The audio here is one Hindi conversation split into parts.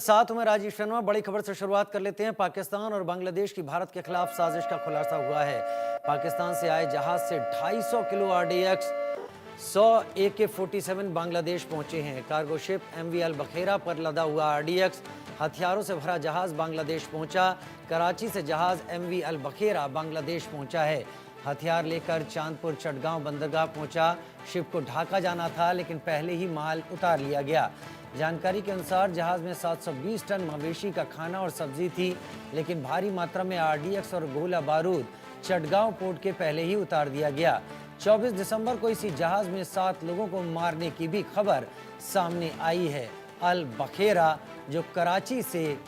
साथ में राजीव शर्मा। बड़ी खबर से शुरुआत कर लेते हैं। पाकिस्तान और बांग्लादेश की भारत के खिलाफ साजिश का खुलासा हुआ है। पाकिस्तान से आए जहाज से 250 किलो आरडीएक्स 100 AK-47 बांग्लादेश पहुंचे हैं। कार्गो शिप MV अल बखेरा पर लदा हुआ आरडीएक्स हथियारों से भरा जहाज बांग्लादेश पहुंचा। कराची से जहाज MV अल बखेरा बांग्लादेश पहुंचा है। हथियार लेकर चांदपुर चटगांव बंदरगाह पहुंचा। शिप को ढाका जाना था, लेकिन पहले ही माल उतार लिया गया। जानकारी के अनुसार जहाज में 720 टन मवेशी का खाना और सब्जी थी, लेकिन भारी मात्रा में आरडीएक्स और गोला बारूद चटगांव पोर्ट के पहले ही उतार दिया गया। 24 दिसंबर को इसी जहाज में 7 लोगों को मारने की भी खबर सामने आई है। अल बखेरा जो कराची से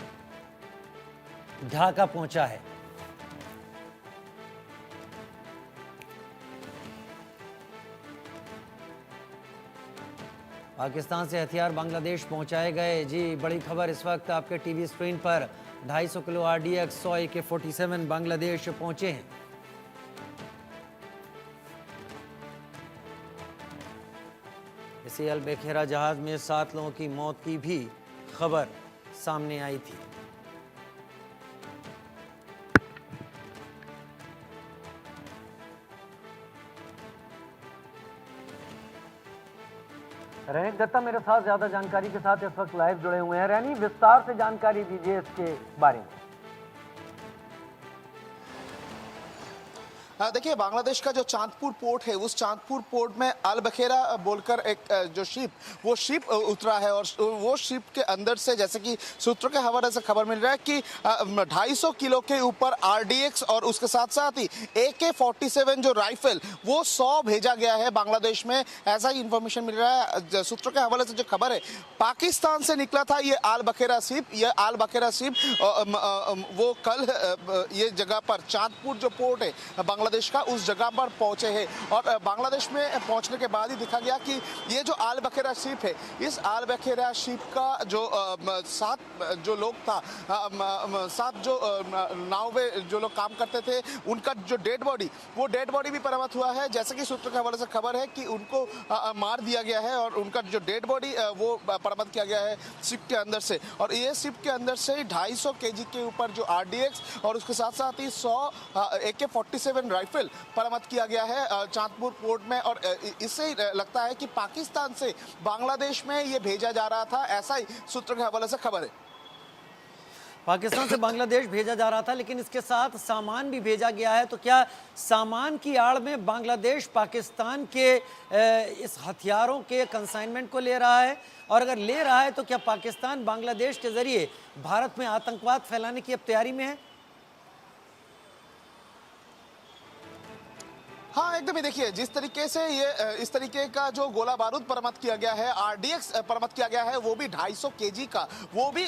ढाका पहुंचा है। पाकिस्तान से हथियार बांग्लादेश पहुंचाए गए। जी, बड़ी खबर इस वक्त आपके टीवी स्क्रीन पर। 250 किलो आरडीएक्स 100 AK-47 बांग्लादेश पहुंचे हैं। इसी अल बखेरा जहाज में 7 लोगों की मौत की भी खबर सामने आई थी। रैनी दत्ता मेरे साथ ज्यादा जानकारी के साथ इस वक्त लाइव जुड़े हुए हैं। रैनी, विस्तार से जानकारी दीजिए इसके बारे में। देखिए, बांग्लादेश का जो चांदपुर पोर्ट है, उस चांदपुर पोर्ट में अल बखेरा बोलकर एक जो शिप उतरा है, और वो शिप के अंदर से, जैसे कि सूत्रों के हवाले से खबर मिल रहा है कि 250 किलो के ऊपर आरडीएक्स और उसके साथ साथ ही AK-47 जो राइफल वो 100 भेजा गया है बांग्लादेश में। ऐसा ही इंफॉर्मेशन मिल रहा है। सूत्रों के हवाले से जो खबर है, पाकिस्तान से निकला था ये अल बखेरा शिप। वो कल ये जगह पर चांदपुर जो पोर्ट है बांग्लादेश का, उस जगह पर पहुंचे हैं। और बांग्लादेश में पहुंचने के बाद ही देखा गया कि ये जो अल बखेरा शिप है, इस अल बखेरा शिप का जो 7 जो लोग था, 7 जो नाव में जो लोग काम करते थे, उनका जो डेड बॉडी भी बरामद हुआ है। जैसे कि सूत्रों के हवाले से खबर है कि उनको मार दिया गया है और उनका जो डेड बॉडी वो बरामद किया गया है शिप के अंदर से। और ये शिप के अंदर से 250 kg के ऊपर जो आरडीएक्स और उसके साथ साथ ही 100 AK-47 राइफल बरामद किया गया है चांदपुर पोर्ट में। और इससे लगता है कि पाकिस्तान से बांग्लादेश में ये भेजा जा रहा था, ऐसा ही सूत्रों के हवाले से खबर है। पाकिस्तान से बांग्लादेश भेजा जा रहा था, लेकिन इसके साथ सामान भी भेजा गया है। तो क्या सामान की आड़ में बांग्लादेश पाकिस्तान के इस हथियारों के कंसाइनमेंट को ले रहा है? और अगर ले रहा है तो क्या पाकिस्तान बांग्लादेश के जरिए भारत में आतंकवाद फैलाने की अब तैयारी में है? हाँ, एकदम ही। देखिए, जिस तरीके से ये इस तरीके का जो गोला बारूद बरामद किया गया है, आरडीएक्स बरामद किया गया है, वो भी 250 kg का, वो भी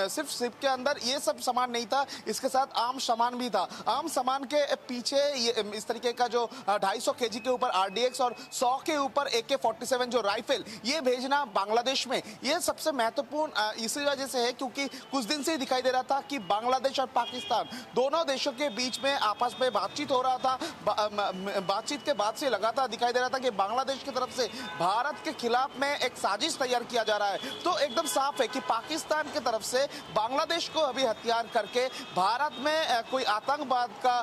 सिर्फ शिप के अंदर ये सब सामान नहीं था, इसके साथ आम सामान भी था। आम सामान के पीछे ये इस तरीके का जो 250 kg के ऊपर आरडीएक्स और 100 के ऊपर AK-47 जो राइफल, ये भेजना बांग्लादेश में ये सबसे महत्वपूर्ण इसी वजह से है क्योंकि कुछ दिन से ही दिखाई दे रहा था कि बांग्लादेश और पाकिस्तान दोनों देशों के बीच में आपस में बातचीत हो रहा था। बातचीत के बाद से लगातार दिखाई दे रहा था कि बांग्लादेश की तरफ से भारत के खिलाफ में एक साजिश तैयार किया जा रहा है। तो एकदम साफ है कि पाकिस्तान की तरफ से बांग्लादेश को अभी हथियार करके भारत में कोई आतंकवाद का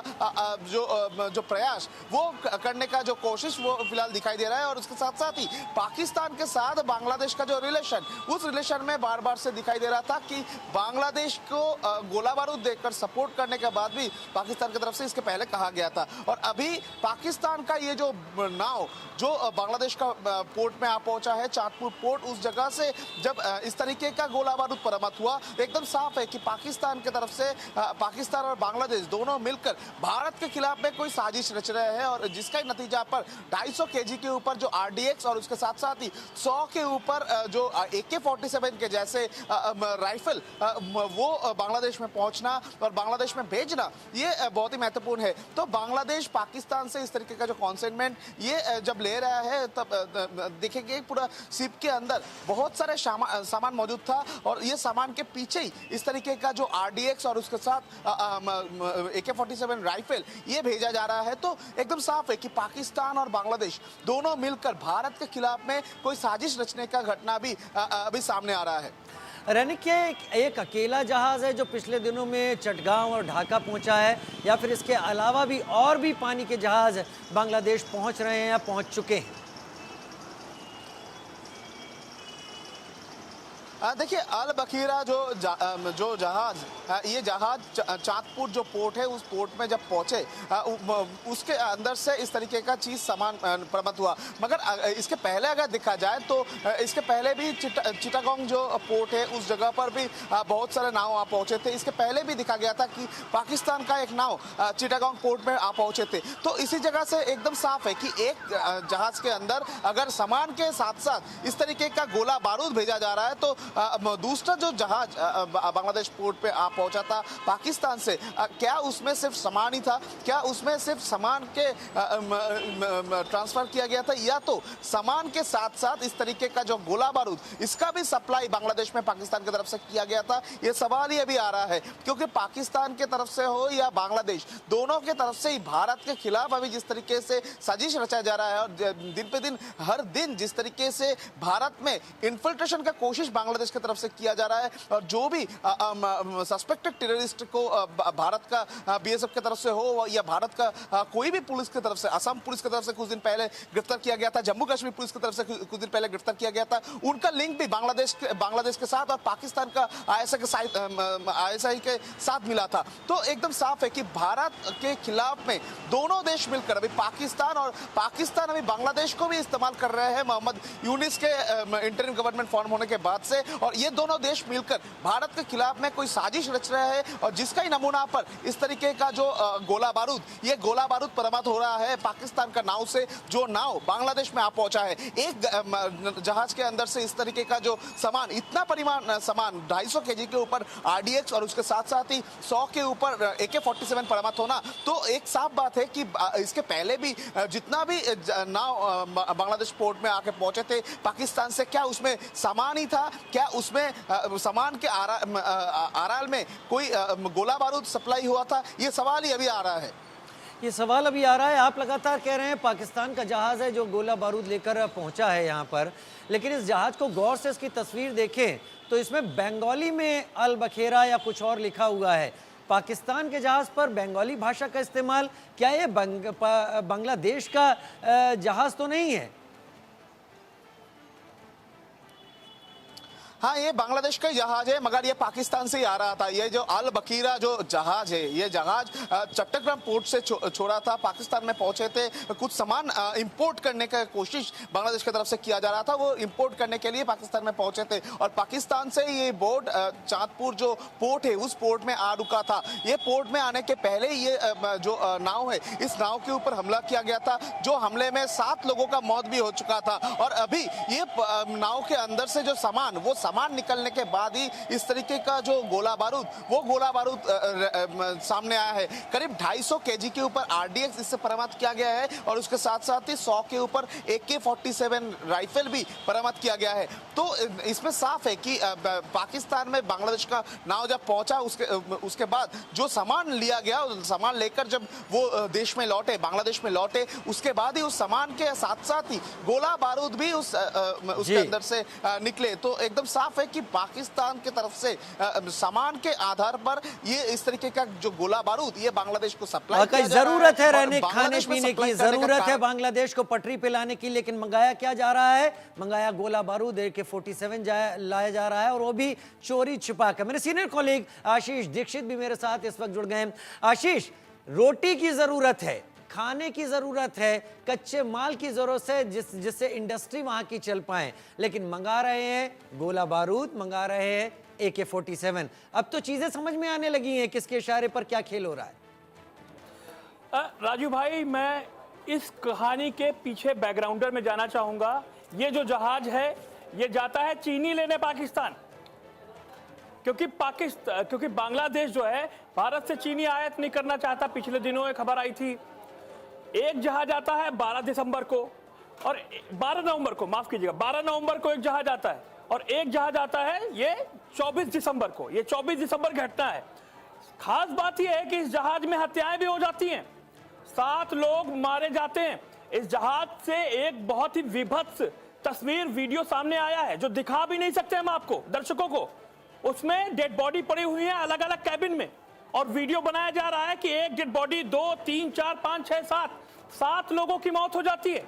जो प्रयास वो करने का जो कोशिश वो फिलहाल दिखाई दे रहा है। और उसके साथ साथ ही पाकिस्तान के साथ बांग्लादेश का जो रिलेशन, उस रिलेशन में बार बार से दिखाई दे रहा था कि बांग्लादेश को गोला बारूद देकर सपोर्ट करने के बाद भी पाकिस्तान की तरफ से इसके पहले कहा गया था। और अभी पाकिस्तान का ये जो नाव जो बांग्लादेश का पोर्ट में आ पहुंचा है, चांदपुर पोर्ट, उस जगह से जब इस तरीके का गोला बारूद बरामद हुआ, एकदम साफ है कि पाकिस्तान की तरफ से पाकिस्तान और बांग्लादेश दोनों मिलकर भारत के खिलाफ में कोई साजिश रच रहे हैं। और जिसका नतीजा पर 250 kg के ऊपर जो आरडीएक्स और उसके साथ साथ ही 100 के ऊपर जो AK-47 के जैसे राइफल वो बांग्लादेश में पहुंचना और बांग्लादेश में भेजना, ये बहुत ही महत्वपूर्ण है। तो बांग्लादेश पाकिस्तान से इस तरीके का जो कॉन्साइनमेंट ये जब ले रहा है, तब देखेंगे पूरा शिप के अंदर बहुत सारे सामान मौजूद था। और ये सामान के पीछे ही इस तरीके का जो आरडीएक्स और उसके साथ AK-47 राइफल ये भेजा जा रहा है। तो एकदम साफ है कि पाकिस्तान और बांग्लादेश दोनों मिलकर भारत के खिलाफ में कोई साजिश रचने का घटना भी अभी सामने आ रहा है। रैनिक क्या एक अकेला जहाज है जो पिछले दिनों में चटगांव और ढाका पहुंचा है, या फिर इसके अलावा भी और भी पानी के जहाज बांग्लादेश पहुंच रहे हैं या पहुंच चुके हैं? देखिए, अल बखीरा जो जहाज, ये जहाज चांदपुर जो पोर्ट है, उस पोर्ट में जब पहुंचे, उसके अंदर से इस तरीके का चीज सामान बरामद हुआ। मगर इसके पहले अगर देखा जाए तो इसके पहले भी चिटागोंग जो पोर्ट है, उस जगह पर भी बहुत सारे नाव आ पहुंचे थे। इसके पहले भी देखा गया था कि पाकिस्तान का एक नाव चिटागोंग पोर्ट में आ पहुंचे थे। तो इसी जगह से एकदम साफ है कि एक जहाज के अंदर अगर सामान के साथ साथ इस तरीके का गोला बारूद भेजा जा रहा है, तो दूसरा जो जहाज बांग्लादेश पोर्ट पे आ पहुंचा था पाकिस्तान से, क्या उसमें सिर्फ सामान ही था? क्या उसमें सिर्फ सामान के ट्रांसफर किया गया था, या तो सामान के साथ साथ इस तरीके का जो गोला बारूद, इसका भी सप्लाई बांग्लादेश में पाकिस्तान की तरफ से किया गया था? ये सवाल ही अभी आ रहा है, क्योंकि पाकिस्तान की तरफ से हो या बांग्लादेश, दोनों के तरफ से ही भारत के खिलाफ अभी जिस तरीके से साजिश रचा जा रहा है, और दिन पे दिन हर दिन जिस तरीके से भारत में इन्फिल्ट्रेशन का कोशिश बांग्लादेश की तरफ से किया जा रहा है, और जो भी सस्पेक्टेड टेररिस्ट को भारत का बीएसएफ की तरफ से हो या भारत का कोई भी पुलिस की तरफ से, असम पुलिस की तरफ से कुछ दिन पहले गिरफ्तार किया गया था, जम्मू कश्मीर पुलिस की तरफ से कुछ दिन पहले गिरफ्तार किया गया था, उनका लिंक भी बांग्लादेश के साथ और पाकिस्तान का आईएसआई के साथ मिला था। तो एकदम साफ है कि भारत के खिलाफ में दोनों देश मिलकर, अभी पाकिस्तान अभी बांग्लादेश को भी इस्तेमाल कर रहे हैं मोहम्मद यूनिस के इंटरिम गवर्नमेंट फॉर्म होने के बाद से, और ये दोनों देश मिलकर भारत के खिलाफ में कोई साजिश रच रहे हैं, और जिसका ही नमूना पर इस तरीके का जो गोला बारूद बरामद हो रहा है पाकिस्तान का नाव से, जो नाव बांग्लादेश में आ पहुंचा है। एक जहाज के अंदर से इस तरीके का जो सामान, इतना परिमाण सामान 250 केजी के ऊपर आरडीएक्स और उसके साथ साथ ही 100 के ऊपर AK-47 बरामद होना, तो एक साफ बात है कि इसके पहले भी जितना भी नाव बांग्लादेश पोर्ट में आके पहुंचे थे पाकिस्तान से, क्या उसमें सामान ही था? क्या उसमें सामान के आराल में कोई गोला बारूद सप्लाई हुआ था? ये सवाल ही अभी आ रहा है। ये सवाल अभी आ रहा है। आप लगातार कह रहे हैं पाकिस्तान का जहाज है जो गोला बारूद लेकर पहुंचा है यहाँ पर, लेकिन इस जहाज को गौर से इसकी तस्वीर देखें तो इसमें बंगाली में अल बखेरा या कुछ और लिखा हुआ है। पाकिस्तान के जहाज पर बंगाली भाषा का इस्तेमाल, क्या ये बांग्लादेश का जहाज तो नहीं है? हाँ, ये बांग्लादेश का जहाज है, मगर ये पाकिस्तान से ही आ रहा था। ये जो अल बखीरा जो जहाज है, ये जहाज चट्टग्राम पोर्ट से छोड़ा था, पाकिस्तान में पहुंचे थे। कुछ सामान इंपोर्ट करने का कोशिश बांग्लादेश की तरफ से किया जा रहा था, वो इंपोर्ट करने के लिए पाकिस्तान में पहुंचे थे, और पाकिस्तान से ये बोट चांदपुर जो पोर्ट है, उस पोर्ट में आ रुका था। ये पोर्ट में आने के पहले ये जो नाव है, इस नाव के ऊपर हमला किया गया था, जो हमले में 7 लोगों का मौत भी हो चुका था। और अभी ये नाव के अंदर से जो सामान निकलने के बाद ही इस तरीके का जो गोला बारूद सामने आया है। करीब 250 केजी के ऊपर आरडीएक्स इससे बरामद किया गया है, और उसके साथ साथ ही 100 के ऊपर AK-47 राइफल भी बरामद किया गया है। तो इसमें साफ है कि पाकिस्तान में बांग्लादेश का नाव जब पहुंचा, उसके बाद जो सामान लिया गया, सामान लेकर जब वो देश में लौटे, बांग्लादेश में लौटे, उसके बाद ही उस सामान के साथ साथ ही गोला बारूद भी उसके अंदर से निकले। तो एकदम साफ है कि पाकिस्तान की तरफ से सामान के आधार पर ये इस तरीके का जो गोला बारूद ये बांग्लादेश को सप्लाई किया जा रहा है। जरूरत है रहने खाने पीने की, जरूरत है बांग्लादेश को पटरी पे लाने की, लेकिन मंगाया क्या जा रहा है? मंगाया गोला बारूद AK-47 लाया जा रहा है, और वो भी चोरी छिपा कर। मेरे सीनियर कॉलीग आशीष दीक्षित भी मेरे साथ इस वक्त जुड़ गए हैं। आशीष, रोटी की जरूरत है, खाने की जरूरत है, कच्चे माल की जरूरत है, जिससे इंडस्ट्री वहां की चल पाए, लेकिन मंगा रहे हैं गोला बारूद, मंगा रहे हैं AK-47। अब तो चीजें समझ में आने लगी हैं किसके इशारे पर क्या खेल हो रहा है। राजू भाई, मैं इस कहानी के पीछे बैकग्राउंडर में जाना चाहूंगा। ये जो जहाज है, ये जाता है चीनी लेने पाकिस्तान, क्योंकि बांग्लादेश जो है भारत से चीनी आयात नहीं करना चाहता। पिछले दिनों एक खबर आई थी, एक जहाज आता है 12 दिसंबर को, और 12 नवंबर को, माफ कीजिएगा, 12 नवंबर को एक जहाज आता है, और एक जहाज आता है ये 24 दिसंबर को। ये 24 दिसंबर घटना है। खास बात यह है कि इस जहाज में हत्याएं भी हो जाती हैं, 7 लोग मारे जाते हैं। इस जहाज से एक बहुत ही विभत्स तस्वीर, वीडियो सामने आया है, जो दिखा भी नहीं सकते हम आपको, दर्शकों को। उसमें डेड बॉडी पड़ी हुई है अलग अलग कैबिन में, और वीडियो बनाया जा रहा है कि एक डेड बॉडी 2 3 4 5 6 7 लोगों की मौत हो जाती है।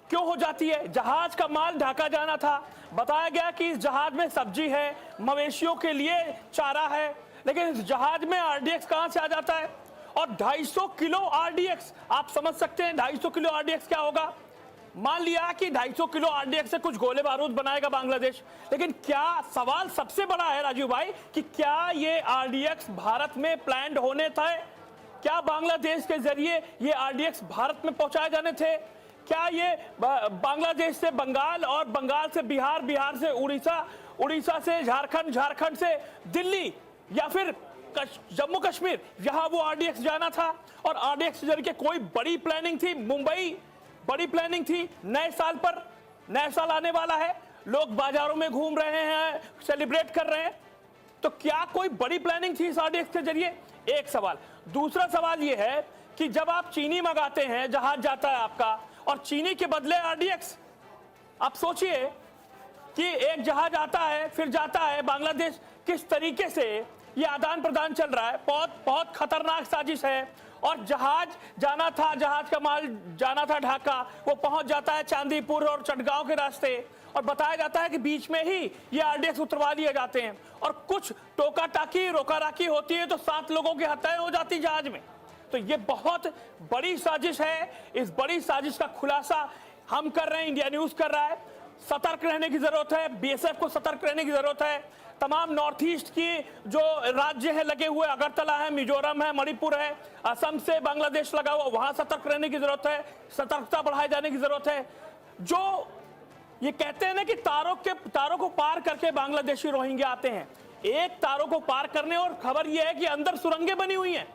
क्यों हो जाती है? जहाज का माल ढाका जाना था, बताया गया कि इस जहाज में सब्जी है, मवेशियों के लिए चारा है, लेकिन इस जहाज में आरडीएक्स कहां से आ जाता है? और 250 किलो आरडीएक्स, आप समझ सकते हैं 250 किलो आरडीएक्स क्या होगा। मान लिया कि 250 किलो आरडीएक्स से कुछ गोले बारूद बनाएगा बांग्लादेश, लेकिन क्या सवाल सबसे बड़ा है राजीव भाई कि क्या ये आरडीएक्स भारत में प्लान्ड होने थे? क्या बांग्लादेश के जरिए ये आरडीएक्स भारत में पहुंचाए जाने थे? क्या ये बांग्लादेश से बंगाल और बंगाल से बिहार, बिहार से उड़ीसा, उड़ीसा से झारखंड, झारखंड से दिल्ली या फिर जम्मू कश्मीर, यहां वो आरडीएक्स जाना था? और आरडीएक्स के जरिए कोई बड़ी प्लानिंग थी? मुंबई बड़ी प्लानिंग थी नए साल पर, नया साल आने वाला है, लोग बाजारों में घूम रहे हैं, सेलिब्रेट कर रहे हैं, तो क्या कोई बड़ी प्लानिंग थी इस आरडीएक्स के जरिए? एक सवाल। दूसरा सवाल यह है कि जब आप चीनी मंगाते हैं, जहाज जाता है आपका, और चीनी के बदले आरडीएक्स, आप सोचिए कि एक जहाज आता है फिर जाता है बांग्लादेश, किस तरीके से ये आदान प्रदान चल रहा है, बहुत बहुत खतरनाक साजिश है। और जहाज जाना था, जहाज का माल जाना था ढाका, वो पहुंच जाता है चांदीपुर और चटगांव के रास्ते, और बताया जाता है कि बीच में ही ये आरडीएक्स उतरवा लिए जाते हैं, और कुछ टोका टाकी रोका राकी होती है तो 7 लोगों की हत्याएं हो जाती जहाज में। तो ये बहुत बड़ी साजिश है। इस बड़ी साजिश का खुलासा हम कर रहे हैं, इंडिया न्यूज कर रहा है। सतर्क रहने की जरूरत है, बीएसएफ को सतर्क रहने की जरूरत है। तमाम नॉर्थ ईस्ट की जो राज्य है लगे हुए, अगरतला है, मिजोरम है, मणिपुर है, असम से बांग्लादेश लगा हुआ, वहां सतर्क रहने की जरूरत है, सतर्कता बढ़ाए जाने की जरूरत है। जो ये कहते हैं ना कि तारों को पार करके बांग्लादेशी रोहिंग्या आते हैं, एक तारों को पार करने, और खबर यह है कि अंदर सुरंगें बनी हुई हैं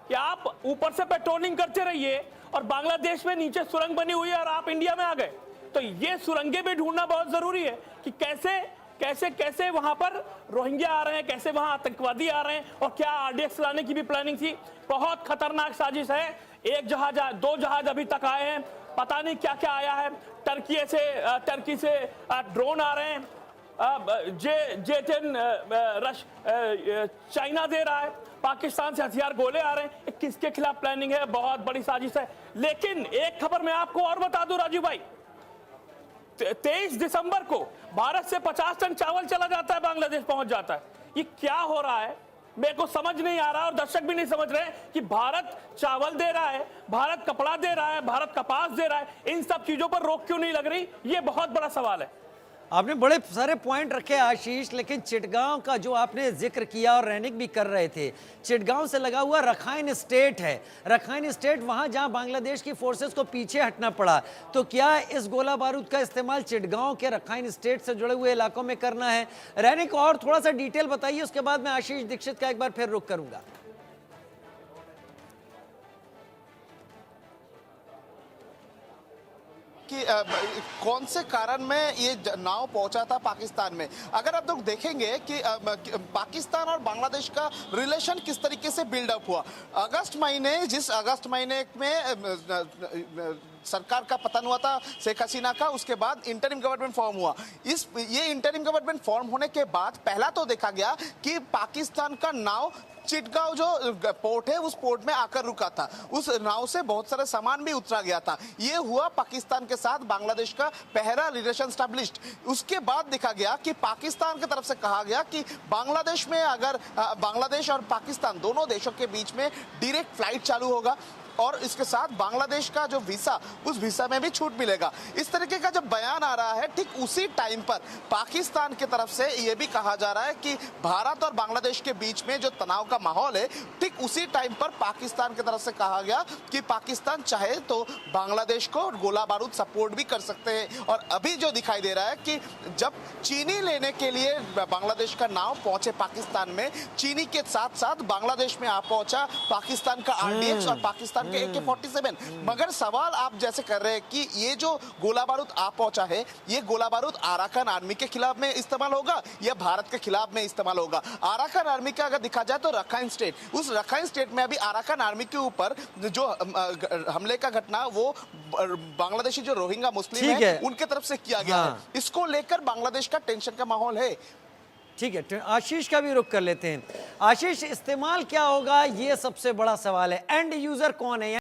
कि आप ऊपर से पेट्रोलिंग करते रहिए और बांग्लादेश में नीचे सुरंग बनी हुई है और आप इंडिया में आ गए। तो ये सुरंगें भी ढूंढना बहुत जरूरी है कि कैसे वहां पर रोहिंग्या आ रहे हैं, कैसे वहां आतंकवादी आ रहे हैं, और क्या आरडीएक्स लाने की भी प्लानिंग थी। बहुत खतरनाक साजिश है। एक जहाज, 2 जहाज अभी तक आए हैं, पता नहीं क्या क्या आया है। टर्की से ड्रोन आ रहे हैं, J-10 चाइना दे रहा है, पाकिस्तान से हथियार गोले आ रहे हैं। किसके खिलाफ प्लानिंग है? बहुत बड़ी साजिश है। लेकिन एक खबर मैं आपको और बता दूं राजीव भाई, 23 दिसंबर को भारत से 50 टन चावल चला जाता है, बांग्लादेश पहुंच जाता है। ये क्या हो रहा है मेरे को समझ नहीं आ रहा, और दर्शक भी नहीं समझ रहे कि भारत चावल दे रहा है, भारत कपड़ा दे रहा है, भारत कपास दे रहा है, इन सब चीजों पर रोक क्यों नहीं लग रही? ये बहुत बड़ा सवाल है। आपने बड़े सारे पॉइंट रखे आशीष, लेकिन चिटगांव का जो आपने जिक्र किया और रैनिक भी कर रहे थे, चिटगांव से लगा हुआ रखाइन स्टेट है। रखाइन स्टेट वहां जहां बांग्लादेश की फोर्सेस को पीछे हटना पड़ा, तो क्या इस गोला बारूद का इस्तेमाल चिटगांव के रखाइन स्टेट से जुड़े हुए इलाकों में करना है? रैनिक और थोड़ा सा डिटेल बताइए, उसके बाद मैं आशीष दीक्षित का एक बार फिर रुख करूंगा। कि कौन से कारण में ये नाव पहुंचा था पाकिस्तान में। अगर आप लोग देखेंगे कि पाकिस्तान और बांग्लादेश का रिलेशन किस तरीके से बिल्डअप हुआ। जिस अगस्त महीने में सरकार का पतन हुआ था शेख हसीना का, उसके बाद इंटरिम गवर्नमेंट फॉर्म हुआ। ये इंटरिम गवर्नमेंट फॉर्म होने के बाद पहला तो देखा गया कि पाकिस्तान का नाव चिटगांव जो पोर्ट है उस पोर्ट में आकर रुका था, उस नाव से बहुत सारे सामान भी उतरा गया था। ये हुआ पाकिस्तान के साथ बांग्लादेश का पहला रिलेशन स्टैब्लिश्ड। उसके बाद देखा गया कि पाकिस्तान की तरफ से कहा गया कि बांग्लादेश में अगर बांग्लादेश और पाकिस्तान दोनों देशों के बीच में डायरेक्ट फ्लाइट चालू होगा, और इसके साथ बांग्लादेश का जो वीसा, उस वीसा में भी छूट मिलेगा। इस तरीके का जब बयान आ रहा है, ठीक उसी टाइम पर पाकिस्तान की तरफ से यह भी कहा जा रहा है कि भारत और बांग्लादेश के बीच में जो तनाव का माहौल है, ठीक उसी टाइम पर पाकिस्तान की तरफ से कहा गया कि पाकिस्तान चाहे तो बांग्लादेश को गोला बारूद सपोर्ट भी कर सकते हैं। और अभी जो दिखाई दे रहा है कि जब चीनी लेने के लिए बांग्लादेश का नाव पहुंचे पाकिस्तान में, चीनी के साथ साथ बांग्लादेश में आ पहुंचा पाकिस्तान का आरडीएक्स और पाकिस्तान के AK-47। मगर सवाल आप जैसे कर रहे हैं कि ये जो गोला बारूद आ पहुंचा है, ये गोला बारूद अराकान आर्मी के खिलाफ में इस्तेमाल होगा या भारत के खिलाफ में इस्तेमाल होगा? अराकान आर्मी का अगर देखा जाए तो रखाइन स्टेट, उस रखाइन स्टेट में अभी अराकान आर्मी के ऊपर जो हमले का घटना वो बांग्लादेशी जो रोहिंग्या मुस्लिम है उनके तरफ से किया गया है। इसको लेकर बांग्लादेश का टेंशन का माहौल है। ठीक है, आशीष का भी रुख कर लेते हैं। आशीष, इस्तेमाल क्या होगा, ये सबसे बड़ा सवाल है। एंड यूजर कौन है?